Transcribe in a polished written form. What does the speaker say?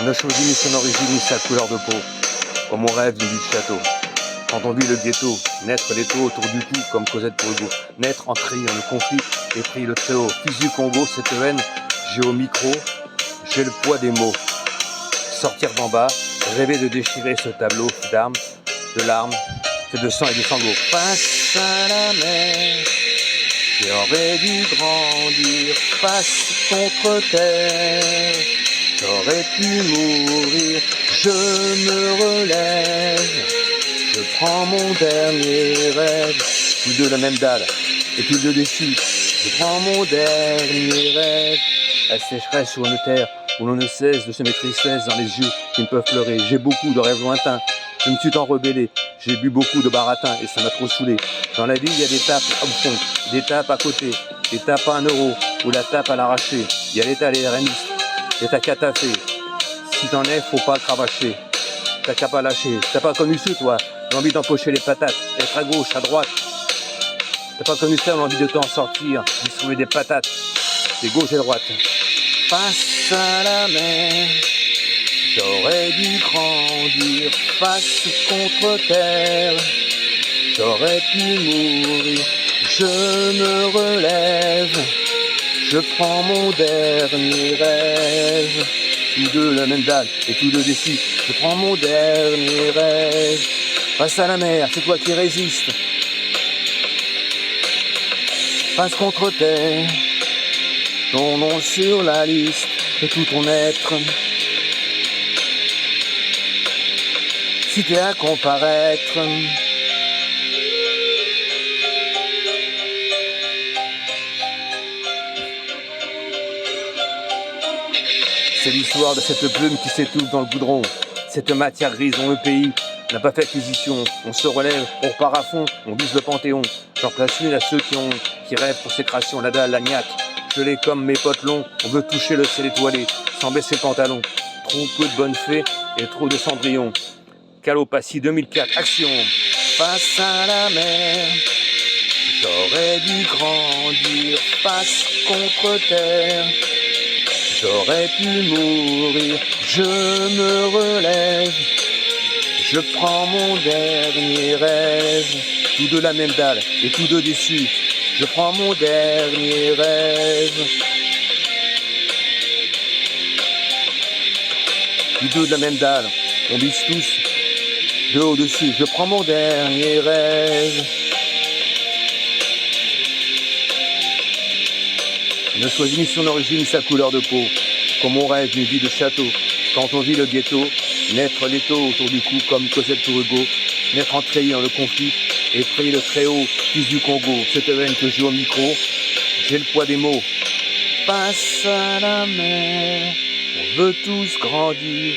On a choisi ni son origine ni sa couleur de peau, comme on rêve d'une vie de château. Quand on vit le ghetto, naître l'étau autour du cou comme Cosette pour Hugo. Naître en trahir le conflit et prier le très haut. Fils du Congo, cette haine, j'ai au micro, j'ai le poids des mots. Sortir d'en bas, rêver de déchirer ce tableau d'armes, de larmes, fait de sang et de sanglots. Face à la mer, j'aurais dû grandir face contre terre. J'aurais pu mourir, je me relève. Je prends mon dernier rêve, tous deux la même dalle, et tous deux déçus. Je prends mon dernier rêve, la sécheresse sur une terre où l'on ne cesse de se mettre tristesse dans les yeux qui ne peuvent pleurer. J'ai beaucoup de rêves lointains, je me suis tant rebellé, j'ai bu beaucoup de baratin et ça m'a trop saoulé. Dans la vie, il y a des tapes au fond, des tapes à côté, des tapes à 1 euro, ou la tape à l'arraché. Il y a l'état les RNistes, l'état qu'à t'a fait. Si t'en es, faut pas cravacher. T'as qu'à pas lâcher. T'as pas connu ça, toi, l'envie d'empocher les patates, être à gauche, à droite. T'as pas connu ça, l'envie de t'en sortir, distribuer des patates, des gauche et droite. Face à la mer, j'aurais dû grandir face contre terre. J'aurais pu mourir, je me relève. Je prends mon dernier rêve. Tous deux la même dalle et tous deux déçus. Je prends mon dernier rêve. Face à la mer, c'est toi qui résistes. Face contre terre, ton nom sur la liste et tout ton être. Si t'es à comparaître, c'est l'histoire de cette plume qui s'étouffe dans le goudron. Cette matière grise dont le pays n'a pas fait acquisition. On se relève, on repart à fond, on vise le panthéon. J'en place une à ceux qui rêvent pour sécration. La dalle, la niaque, gelée comme mes potes longs. On veut toucher le ciel étoilé, sans baisser le pantalon. Trop peu de bonnes fées et trop de cendrillon. Calopatie 2004, action. Face à la mer, j'aurais dû grandir face contre terre. J'aurais pu mourir, je me relève. Je prends mon dernier rêve. Tous deux la même dalle et tous deux déçus. Je prends mon dernier rêve. Tous deux de la même dalle, on vise tous de haut dessus. Je prends mon dernier rêve. Ne choisit ni son origine ni sa couleur de peau, comme on rêve d'une vie de château. Quand on vit le ghetto, naître l'étau autour du cou comme Cosette pour Hugo, naître en treillis dans le conflit et prier le très haut, fils du Congo. Cette haine que j'ai au micro, j'ai le poids des mots. Face à la mer, on veut tous grandir.